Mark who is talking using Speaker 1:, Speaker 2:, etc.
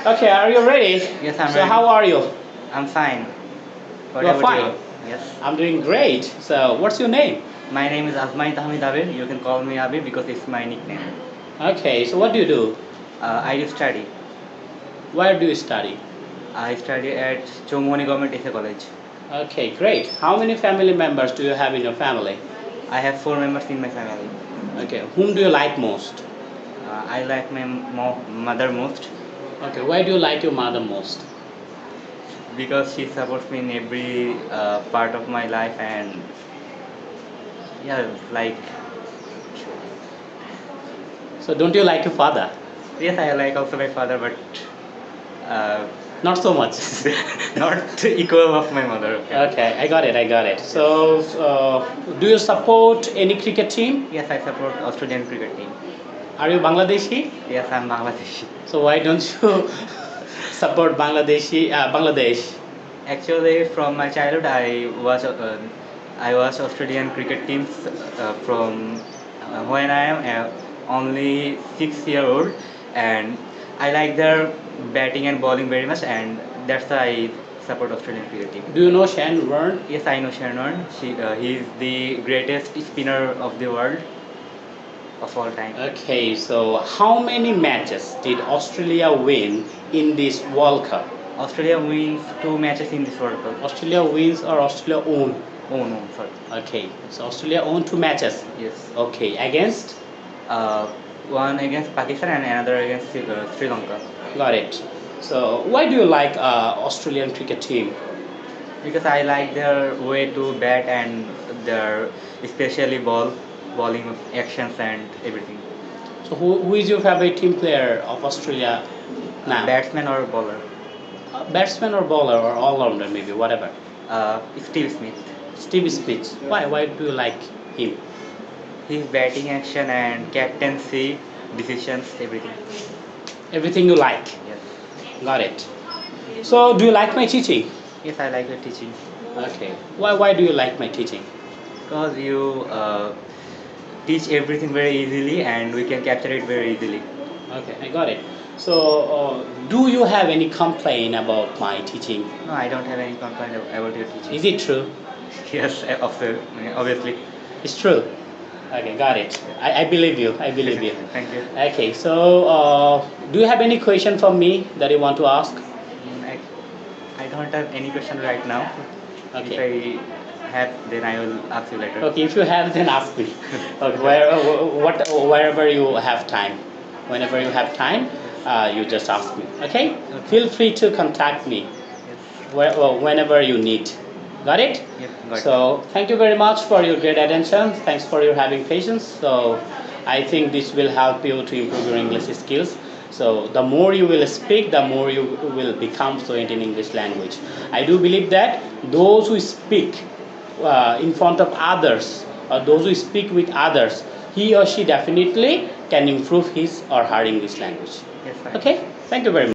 Speaker 1: Okay, are you ready?
Speaker 2: Yes, I'm
Speaker 1: So
Speaker 2: ready.
Speaker 1: how are you?
Speaker 2: I'm fine. What
Speaker 1: You are
Speaker 2: about
Speaker 1: fine?
Speaker 2: you? Yes.
Speaker 1: I'm doing great. So what's your name?
Speaker 2: My name is Azmain Tahmid Abir. You can call me Abir because it's my nickname.
Speaker 1: Okay, so what do you do?
Speaker 2: I do study.
Speaker 1: Where do you study?
Speaker 2: I study at Chongwani Government S.S.C College.
Speaker 1: Okay, great. How many family members do you have in your family?
Speaker 2: I have 4 members in my family.
Speaker 1: Okay, whom do you like most?
Speaker 2: I like my mother most
Speaker 1: Okay, why do you like your mother most?
Speaker 2: because she supports me in every part of my life, and yeah, like
Speaker 1: So don't you like your father?
Speaker 2: yes, I like also my father, but uh,
Speaker 1: Not so much.
Speaker 2: not equal of my mother.
Speaker 1: Okay, I got it, I got it. So, do you support any cricket team?
Speaker 2: Yes, I support Australian cricket team.
Speaker 1: Are you Bangladeshi?
Speaker 2: Yes, I'm Bangladeshi.
Speaker 1: So why don't you support Bangladesh?
Speaker 2: Actually, from my childhood, I was Australian cricket teams from when I am only 6 year old, and I like their batting and bowling very much, and that's why I support Australian cricket team.
Speaker 1: Do you know Shane Warne?
Speaker 2: Yes, I know Shannon. He is the greatest spinner of the world of all time.
Speaker 1: Okay, so how many matches did Australia win in this World Cup?
Speaker 2: Australia wins 2 matches in this World Cup.
Speaker 1: Australia wins or Australia own?
Speaker 2: Oh no, sorry.
Speaker 1: Okay, so Australia own 2 matches.
Speaker 2: Yes.
Speaker 1: Okay, against?
Speaker 2: Uh, One against Pakistan and another against Sri Lanka.
Speaker 1: Got it. So why do you like Australian cricket team?
Speaker 2: Because I like their way to bat and their especially bowling actions and everything.
Speaker 1: So who is your favorite team player of Australia now?
Speaker 2: Batsman or bowler?
Speaker 1: Batsman or bowler or all-rounder maybe, whatever.
Speaker 2: Steve Smith.
Speaker 1: Steve Smith. Why do you like him?
Speaker 2: His batting action and captaincy decisions, everything.
Speaker 1: Everything you like.
Speaker 2: Yes.
Speaker 1: Got it. So do you like my teaching?
Speaker 2: Yes, I like the teaching.
Speaker 1: Okay. Why do you like my teaching?
Speaker 2: Because you teach everything very easily and we can capture it very easily.
Speaker 1: Okay, I got it. So do you have any complaint about my teaching?
Speaker 2: No, I don't have any complaint about your teaching.
Speaker 1: Is it true?
Speaker 2: Yes, obviously.
Speaker 1: It's true. Okay, got it. I believe you. I believe you.
Speaker 2: Thank you.
Speaker 1: Okay, so do you have any question for me that you want to ask?
Speaker 2: I don't have any question right now.
Speaker 1: Okay.
Speaker 2: If I have, then I will ask you later.
Speaker 1: Okay, if you have, then ask me. Okay, wherever you have time, whenever you have time, you just ask me. Okay? Feel free to contact me whenever you need. Got it?
Speaker 2: Yep, got it.
Speaker 1: So thank you very much for your great attention. Thanks for your having patience. So I think this will help you to improve your English skills. So the more you will speak, the more you will become fluent in English language. I do believe that those who speak in front of others or those who speak with others, he or she definitely can improve his or her English language.
Speaker 2: Yes, fine.
Speaker 1: Okay? Thank you very much.